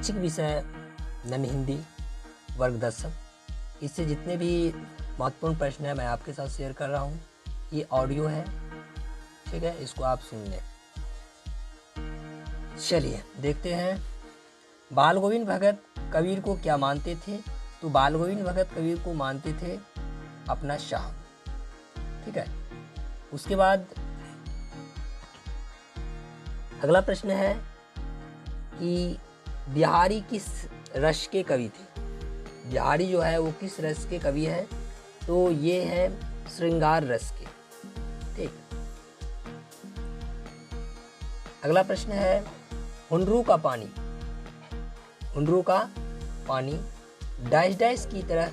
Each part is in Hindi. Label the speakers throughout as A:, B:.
A: ऐच्छिक विषय नन हिंदी वर्ग 10। इससे जितने भी महत्वपूर्ण प्रश्न हैं मैं आपके साथ शेयर कर रहा हूँ। ये ऑडियो है, ठीक है, इसको आप सुन लें। चलिए देखते हैं। बाल गोविंद भगत कबीर को क्या मानते थे? तो बाल गोविंद भगत कबीर को मानते थे अपना शाह, ठीक है। उसके बाद अगला प्रश्न है कि बिहारी किस रस के कवि थे? बिहारी जो है वो किस रस के कवि है? तो ये है श्रृंगार रस के, ठीक। अगला प्रश्न है हुंडरू का पानी, हुंडरू का पानी डैश डैश की तरह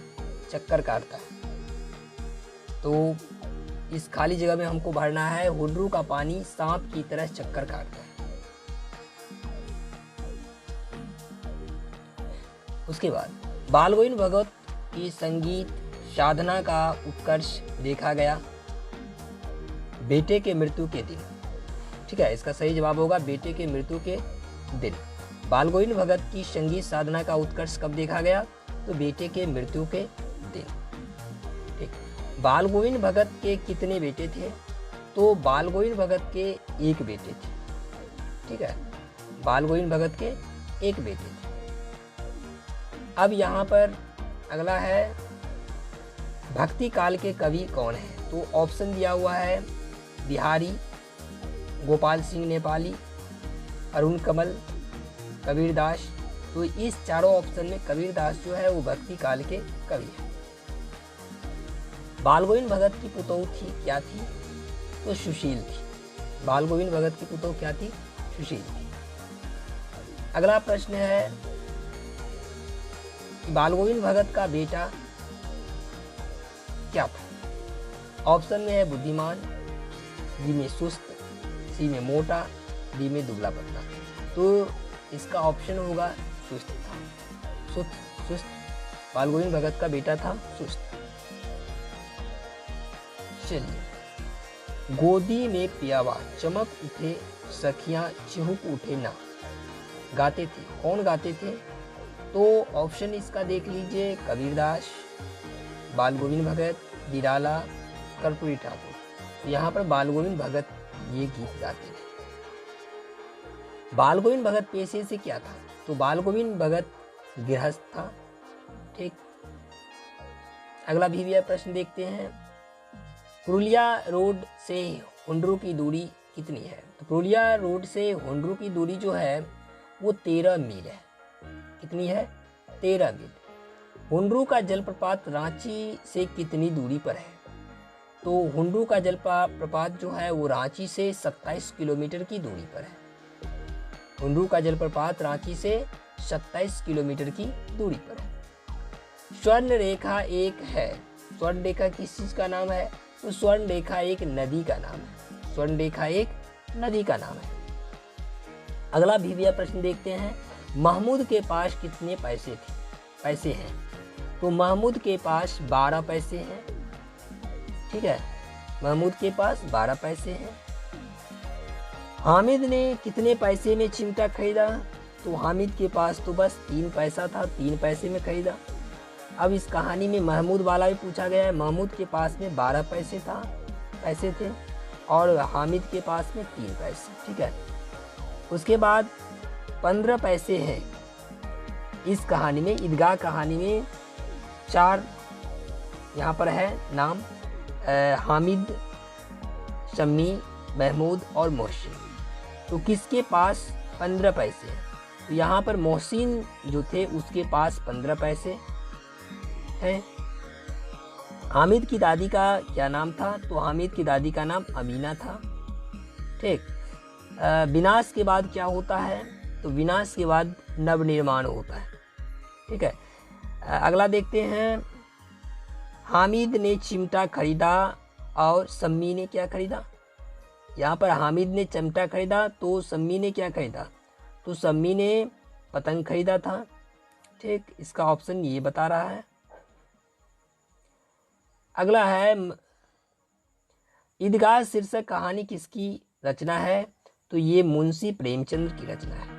A: चक्कर काटता है। तो इस खाली जगह में हमको भरना है हुंडरू का पानी सांप की तरह चक्कर काटता है। उसके बाद बाल गोविंद भगत की संगीत साधना का उत्कर्ष देखा गया बेटे के मृत्यु के दिन, ठीक है। इसका सही जवाब होगा बेटे के मृत्यु के दिन। बाल गोविंद भगत की संगीत साधना का उत्कर्ष कब देखा गया? तो बेटे के मृत्यु के दिन, ठीक। बाल गोविंद भगत के कितने बेटे थे? तो बाल गोविंद भगत के एक बेटे थे, ठीक है। बाल गोविंद भगत के एक बेटे थे। अब यहाँ पर अगला है भक्ति काल के कवि कौन है? तो ऑप्शन दिया हुआ है बिहारी, गोपाल सिंह नेपाली, अरुण कमल, कबीरदास। तो इस चारों ऑप्शन में कबीरदास जो है वो भक्ति काल के कवि है। बाल गोविंद भगत की पुतौह थी क्या थी? तो सुशील थी। बाल गोविंद भगत की पुतौह क्या थी? सुशील थी। अगला प्रश्न है कि बाल गोविंद भगत का बेटा क्या था? ऑप्शन में है बुद्धिमान, बी में सुस्त, सी में मोटा, डी में दुबला पतला। तो इसका ऑप्शन होगा सुस्त था। सुस्त बाल गोविंद भगत का बेटा था सुस्त। चलिए गोदी में पियावा चमक उठे सखियां चिहुक उठे ना गाते थे, कौन गाते थे? तो ऑप्शन इसका देख लीजिए कबीरदास, बाल गोविंद भगत, निराला, कर्पूरी ठाकुर। यहाँ पर बाल गोविंद भगत ये गीत गाते थे। बाल गोविंद भगत पेशे से क्या था? तो बाल गोविंद भगत गृहस्थ था, ठीक। अगला भी प्रश्न देखते हैं। पुरुलिया रोड से हुंडरू की दूरी कितनी है? तो पुरुलिया रोड से हुंडरू की दूरी जो है वो 13 मील है। कितनी है? 13 मील। हुंडरू का जलप्रपात रांची से कितनी दूरी पर है? तो हुंडरू का जलप्रपात जो है वो रांची से 27 किलोमीटर की दूरी पर है। हुंडरू का जलप्रपात रांची से 27 किलोमीटर की दूरी पर है। स्वर्ण रेखा एक है, स्वर्ण रेखा किस चीज का नाम है? तो स्वर्ण रेखा एक नदी का नाम है। स्वर्ण रेखा एक नदी का नाम है। अगला भी प्रश्न देखते हैं। महमूद के पास कितने पैसे हैं? तो महमूद के पास 12 पैसे हैं, ठीक है। महमूद के पास 12 पैसे हैं। हामिद ने कितने पैसे में चिमटा खरीदा? तो हामिद के पास तो बस 3 पैसा था, 3 पैसे में खरीदा। अब इस कहानी में महमूद वाला भी पूछा गया है। महमूद के पास में 12 पैसे थे और हामिद के पास में 3 पैसे, ठीक है। उसके बाद 15 पैसे हैं इस कहानी में। ईदगाह कहानी में 4 यहाँ पर है नाम, हामिद, शम्मी, महमूद और मोहसिन। तो किसके पास 15 पैसे हैं? तो यहाँ पर मोहसिन जो थे उसके पास 15 पैसे हैं। हामिद की दादी का क्या नाम था? तो हामिद की दादी का नाम अमीना था, ठीक। विनाश के बाद क्या होता है? तो विनाश के बाद नवनिर्माण होता है, ठीक है। अगला देखते हैं। हामिद ने चिमटा खरीदा और सम्मी ने क्या खरीदा? यहाँ पर हामिद ने चिमटा खरीदा तो सम्मी ने क्या खरीदा? तो सम्मी ने पतंग खरीदा था, ठीक। इसका ऑप्शन ये बता रहा है। अगला है ईदगाह शीर्षक कहानी किसकी रचना है? तो ये मुंशी प्रेमचंद की रचना है।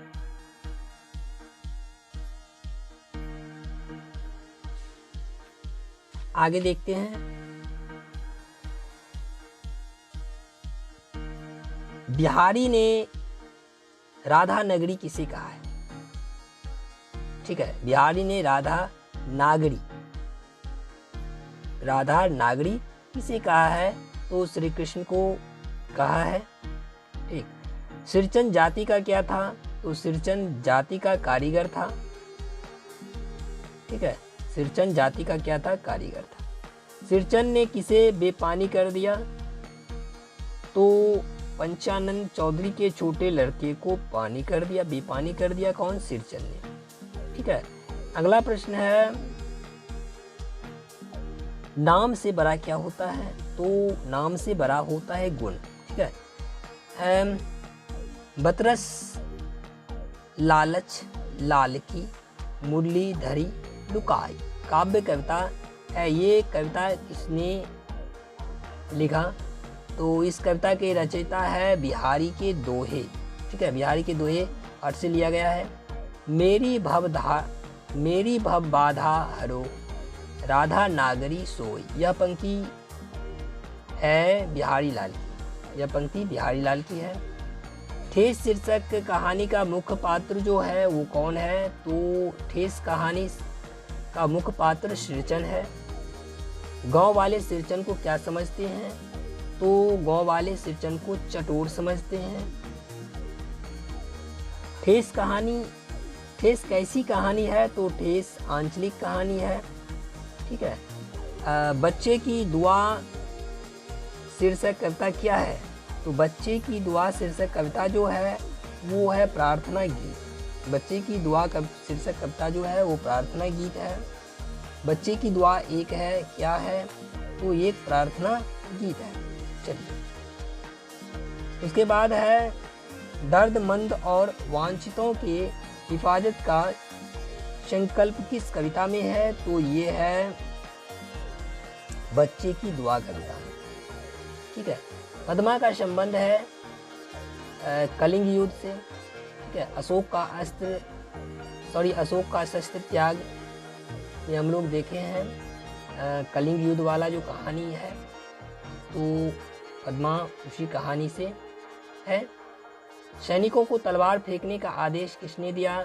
A: आगे देखते हैं। बिहारी ने राधा नगरी किसे कहा है? ठीक है, बिहारी ने राधा नागरी किसे कहा है? तो श्री कृष्ण को कहा है। ठीक। सिरचन जाति का क्या था? तो सिरचन जाति का कारीगर था। ठीक है, सिरचन जाति का क्या था? कारीगर था। सिरचन ने किसे बेपानी कर दिया? तो पंचानन चौधरी के छोटे लड़के को पानी कर दिया, बेपानी कर दिया। कौन? सिरचन ने। ठीक है, अगला प्रश्न है, नाम से बड़ा क्या होता है? तो नाम से बड़ा होता है गुण। ठीक है, बतरस लालच लाल की मुरली धरी लुकाई काव्य कविता है। ये कविता किसने लिखा? तो इस कविता के रचयिता है बिहारी के दोहे। ठीक है, बिहारी के दोहे अर्थ से लिया गया है। मेरी भव बाधा हरो राधा नागरी सोई। यह पंक्ति है बिहारी लाल की। यह पंक्ति बिहारी लाल की है। ठेस शीर्षक कहानी का मुख्य पात्र जो है वो कौन है? तो ठेस कहानी का मुख्य पात्र सिरचन है। गांव वाले सिरचन को क्या समझते हैं? तो गांव वाले सिरचन को चटोर समझते हैं। ठेस कैसी कहानी है? तो ठेस आंचलिक कहानी है। ठीक है, बच्चे की दुआ शीर्षक कविता क्या है? तो बच्चे की दुआ शीर्षक कविता जो है वो है प्रार्थना गीत। बच्चे की दुआ शीर्षक कविता जो है वो प्रार्थना गीत है। बच्चे की दुआ एक है, क्या है? तो एक प्रार्थना गीत है। चलिए, उसके बाद है दर्दमंद और वांछितों के हिफाजत का संकल्प किस कविता में है? तो ये है बच्चे की दुआ कविता। ठीक है, पद्मा का संबंध है कलिंग युद्ध से। ठीक है, अशोक का शस्त्र त्याग ये हम लोग देखे हैं। कलिंग युद्ध वाला जो कहानी है तो पद्मा उसी कहानी से है। सैनिकों को तलवार फेंकने का आदेश किसने दिया?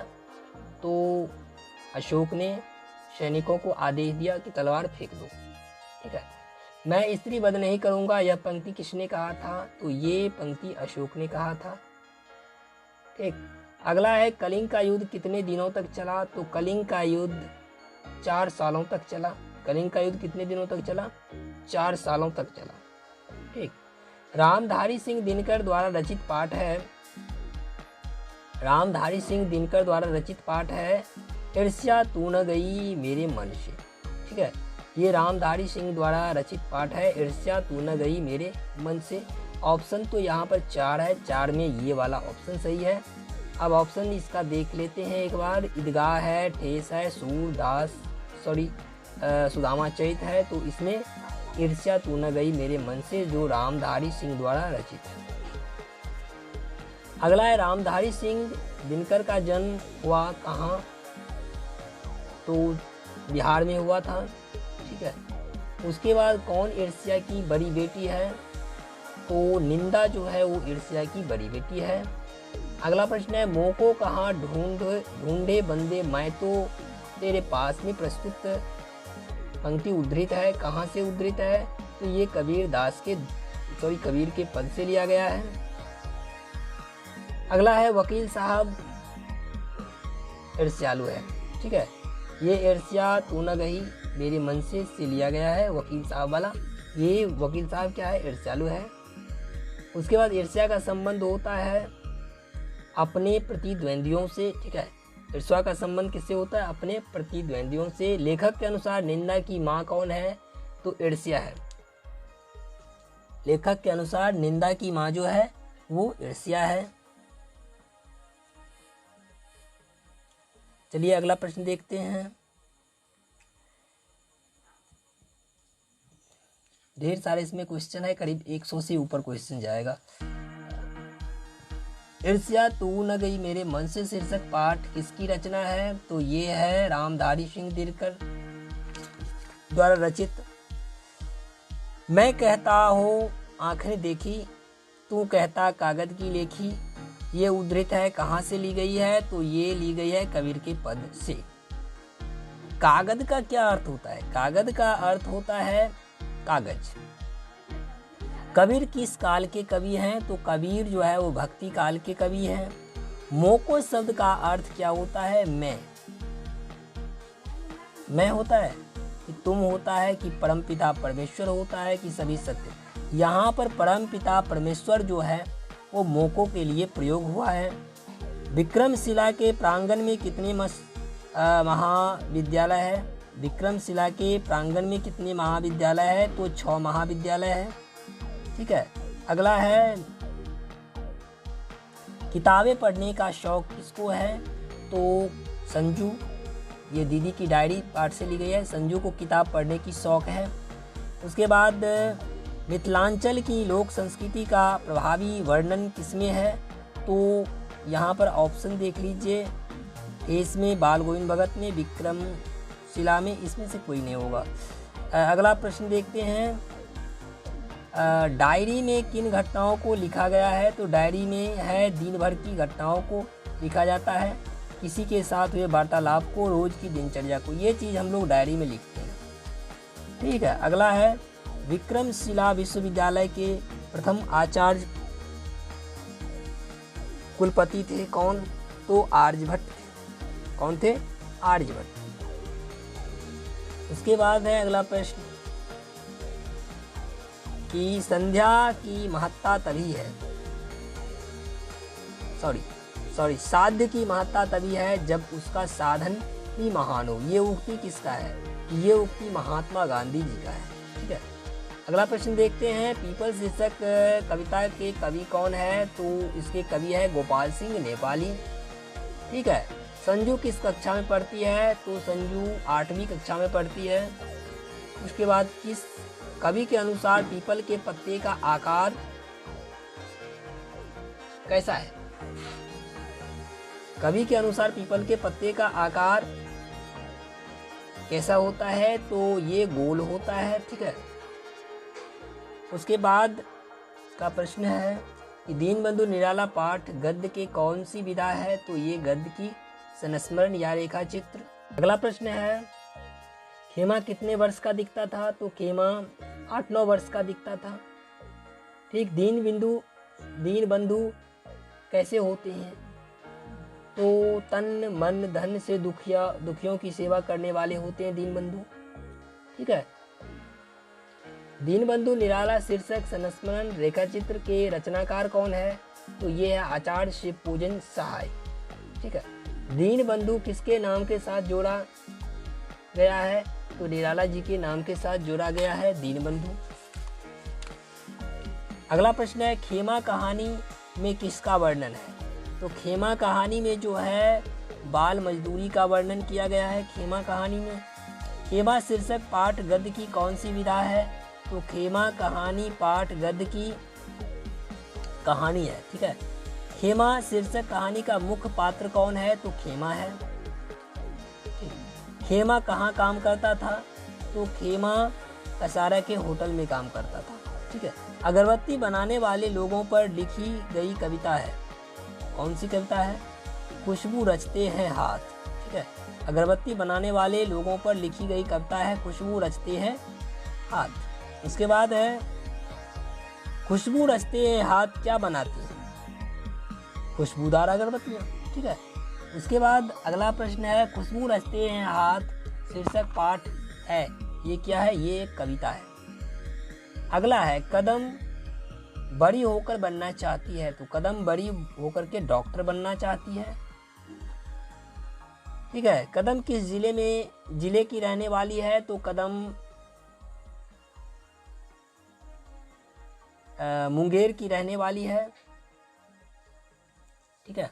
A: तो अशोक ने सैनिकों को आदेश दिया कि तलवार फेंक दो। ठीक है, मैं स्त्री वध नहीं करूंगा, यह पंक्ति किसने कहा था? तो ये पंक्ति अशोक ने कहा था। ठीक, अगला है कलिंग का युद्ध कितने दिनों तक चला? तो कलिंग का युद्ध 4 सालों तक चला। कलिंग का युद्ध कितने दिनों तक चला? 4 सालों तक चला। ठीक, रामधारी सिंह दिनकर द्वारा रचित पाठ है। रामधारी सिंह दिनकर द्वारा रचित पाठ है ईर्ष्या तू न गई मेरे मन से। ठीक है, ये रामधारी सिंह द्वारा रचित पाठ है ईर्ष्या तू न गई मेरे मन से। ऑप्शन तो यहाँ पर 4 है, 4 में ये वाला ऑप्शन सही है। अब ऑप्शन इसका देख लेते हैं एक बार। ईदगाह है, ठेस है, सुदामा चरित है। तो इसमें ईर्ष्या तू न गई मेरे मन से जो रामधारी सिंह द्वारा रचित है। अगला है रामधारी सिंह दिनकर का जन्म हुआ कहाँ? तो बिहार में हुआ था। ठीक है, उसके बाद कौन ईर्ष्या की बड़ी बेटी है? तो निंदा जो है वो ईर्ष्या की बड़ी बेटी है। अगला प्रश्न है मोको कहाँ ढूंढे बंदे मैं तो तेरे पास में। प्रस्तुत पंक्ति उद्धृत है, कहाँ से उद्धृत है? तो ये कबीर के पद से लिया गया है। अगला है वकील साहब ईर्ष्यालु है। ठीक है, ये ईर्ष्या तू न गई मेरे मन से लिया गया है वकील साहब वाला। ये वकील साहब क्या है? ईर्ष्यालु है। उसके बाद ईर्ष्या का संबंध होता है अपने प्रतिद्वंदियों से। ठीक है, ईर्ष्या का संबंध किससे होता है? अपने प्रतिद्वंदियों से। लेखक के अनुसार निंदा की माँ कौन है? तो ईर्ष्या है। लेखक के अनुसार निंदा की माँ जो है वो ईर्ष्या है। चलिए अगला प्रश्न देखते हैं। ढेर सारे इसमें क्वेश्चन है, करीब 100 से ऊपर क्वेश्चन जाएगा। ईर्ष्या तू न गई मेरे मन से शीर्षक पाठ किसकी रचना है? तो ये है रामधारी सिंह द्वारा रचित। मैं कहता हो आंखें देखी, तू कहता कागज की लेखी, ये उद्धृत है, कहाँ से ली गई है? तो ये ली गई है कबीर के पद से। कागज का क्या अर्थ होता है? कागज का अर्थ होता है कागज। कबीर किस काल के कवि हैं? तो कबीर जो है वो भक्ति काल के कवि हैं। मोको शब्द का अर्थ क्या होता है? मैं होता है कि तुम होता है कि परमपिता परमेश्वर होता है कि सभी सत्य। यहाँ पर परमपिता परमेश्वर जो है वो मोको के लिए प्रयोग हुआ है। विक्रमशिला के प्रांगण में कितने महाविद्यालय है? विक्रमशिला के प्रांगण में कितने महाविद्यालय है? तो 6 महाविद्यालय है। ठीक है। अगला है, किताबें पढ़ने का शौक किसको है? तो संजू, ये दीदी की डायरी पाठ से ली गई है। संजू को किताब पढ़ने की शौक है। उसके बाद मिथिलांचल की लोक संस्कृति का प्रभावी वर्णन किसमें है? तो यहाँ पर ऑप्शन देख लीजिए, इसमें बाल गोविंद भगत में, विक्रमशिला में, इसमें से कोई नहीं होगा। अगला प्रश्न देखते हैं, डायरी में किन घटनाओं को लिखा गया है? तो डायरी में है दिन भर की घटनाओं को लिखा जाता है, किसी के साथ हुए वार्तालाप को, रोज की दिनचर्या को। ये चीज़ हम लोग डायरी में लिखते हैं। ठीक है। अगला है, विक्रमशिला विश्वविद्यालय के प्रथम आचार्य कुलपति थे कौन? तो आर्यभट्ट। कौन थे? आर्यभट्ट। उसके बाद है अगला प्रश्न कि संध्या की महत्ता तभी है, साध्य की महत्ता तभी है जब उसका साधन भी महान हो। ये उक्ति किसका है? ये उक्ति महात्मा गांधी जी का है। ठीक है। अगला प्रश्न देखते हैं, पीपल शीर्षक कविता के कवि कौन है? तो इसके कवि है गोपाल सिंह नेपाली। ठीक है। संजू किस कक्षा में पढ़ती है? तो संजू 8वीं कक्षा में पढ़ती है। उसके बाद किस कवि के अनुसार पीपल के पत्ते का आकार कैसा है? कवि के अनुसार पीपल के पत्ते का आकार कैसा होता है? तो ये गोल होता है। ठीक है। उसके बाद का प्रश्न है कि दीनबंधु निराला पाठ गद्य के कौन सी विधा है? तो ये गद्य की संस्मरण या रेखा चित्र। अगला प्रश्न है, खेमा कितने वर्ष का दिखता था? तो खेमा 8-9 वर्ष का दिखता था। ठीक। दीनबंधु कैसे होते हैं? तो तन मन धन से दुखियों की सेवा करने वाले होते हैं दीनबंधु। ठीक है। दीनबंधु निराला शीर्षक संस्मरण रेखाचित्र के रचनाकार कौन है? तो ये है आचार्य शिवपूजन सहाय। ठीक है। दीनबंधु किसके नाम के साथ जोड़ा गया है? तो निराला जी के नाम के साथ जोड़ा गया है दीनबंधु। अगला प्रश्न है, खेमा कहानी में किसका वर्णन है? तो खेमा कहानी में जो है बाल मजदूरी का वर्णन किया गया है खेमा कहानी में। खेमा शीर्षक पाठ गद्य की कौन सी विधा है? तो खेमा कहानी पाठ गद्य की कहानी है। ठीक है। खेमा शीर्षक कहानी का मुख्य पात्र कौन है? तो खेमा है। खेमा कहाँ काम करता था? तो खेमा कसारा के होटल में काम करता था। ठीक है। अगरबत्ती बनाने वाले लोगों पर लिखी गई कविता है, कौन सी कविता है? खुशबू रचते हैं हाथ। ठीक है। अगरबत्ती बनाने वाले लोगों पर लिखी गई कविता है खुशबू रचते हैं हाथ। उसके बाद है, खुशबू रचते हैं हाथ क्या बनाती है? खुशबूदार अगरबत्तियाँ। ठीक है। उसके बाद अगला प्रश्न है, खुशबू रचते हैं हाथ शीर्षक पाठ है, ये क्या है? ये एक कविता है। अगला है, कदम बड़ी होकर बनना चाहती है। तो कदम बड़ी होकर के डॉक्टर बनना चाहती है। ठीक है। कदम किस जिले की रहने वाली है? तो कदम मुंगेर की रहने वाली है। ठीक है।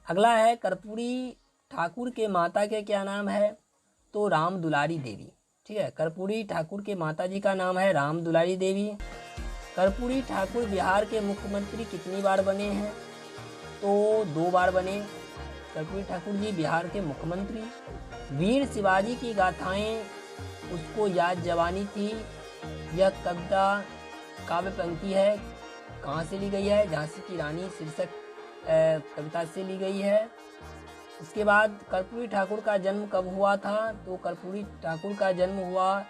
A: अगला है, कर्पूरी ठाकुर के माता के क्या नाम है? तो राम दुलारी देवी। ठीक है। कर्पूरी ठाकुर के माता जी का नाम है राम दुलारी देवी। कर्पूरी ठाकुर बिहार के मुख्यमंत्री कितनी बार बने हैं? तो 2 बार बने कर्पूरी ठाकुर जी बिहार के मुख्यमंत्री। वीर शिवाजी की गाथाएं उसको याद जवानी थी। यह कविता काव्य पंक्ति है, कहाँ से ली गई है? झांसी की रानी शीर्षक कविता से ली गई है। इसके बाद कर्पूरी ठाकुर का जन्म कब हुआ था? तो कर्पूरी ठाकुर का जन्म हुआ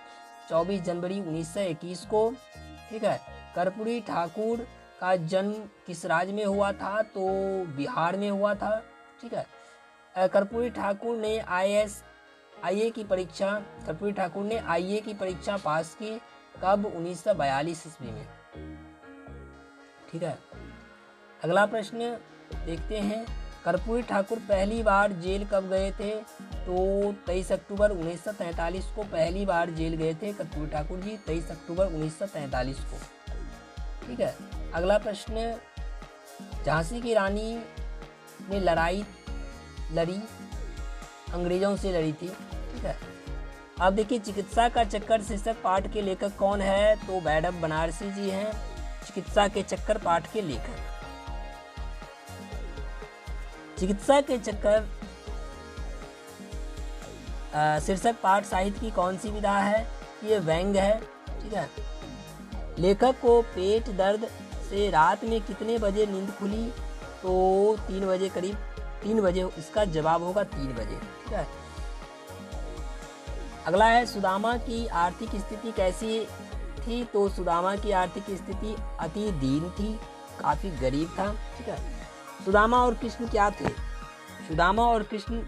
A: 24 जनवरी 1921 को। ठीक है, कर्पूरी ठाकुर का जन्म किस राज्य में हुआ था? तो बिहार में हुआ था। ठीक है, कर्पूरी ठाकुर ने आईए की परीक्षा पास की कब? 1942 ईस्वी में। ठीक है, अगला प्रश्न देखते हैं। कर्पूरी ठाकुर पहली बार जेल कब गए थे? तो 23 अक्टूबर 1943 को पहली बार जेल गए थे कर्पूरी ठाकुर जी, 23 अक्टूबर 1943 को। ठीक है, अगला प्रश्न, झांसी की रानी ने लड़ी, अंग्रेजों से लड़ी थी। ठीक है, अब देखिए चिकित्सा का चक्कर शीर्षक पाठ के लेखक कौन है? तो मैडम बनारसी जी हैं, चिकित्सा के चक्कर पाठ के लेखक। चिकित्सा के चक्कर शीर्षक पाठ साहित्य की कौन सी विधा है? ये व्यंग्य है। ठीक है, लेखक को पेट दर्द से रात में कितने बजे नींद खुली? तो 3 बजे, करीब 3 बजे। इसका जवाब होगा 3 बजे। ठीक है, अगला है सुदामा की आर्थिक स्थिति कैसी थी? तो सुदामा की आर्थिक स्थिति अति दीन थी, काफी गरीब था। ठीक है, सुदामा और कृष्ण क्या थे? सुदामा और कृष्ण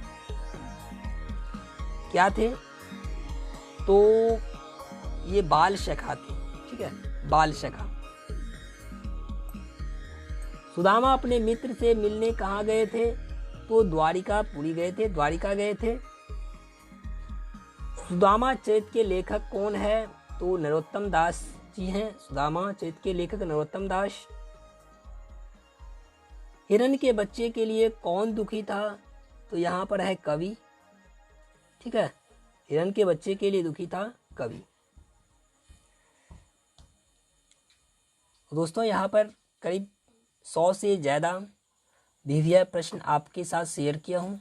A: क्या थे? तो ये बाल सखा थे। ठीक है, बाल सखा। सुदामा अपने मित्र से मिलने कहाँ गए थे? तो द्वारिकापुरी गए थे, द्वारिका गए थे। सुदामा चरित्र के लेखक कौन है? तो नरोत्तम दास जी हैं, सुदामा चरित्र के लेखक नरोत्तम दास। हिरण के बच्चे के लिए कौन दुखी था? तो यहाँ पर है कवि। ठीक है, हिरण के बच्चे के लिए दुखी था कवि। दोस्तों यहाँ पर करीब 100 से ज़्यादा विविध प्रश्न आपके साथ शेयर किया हूँ।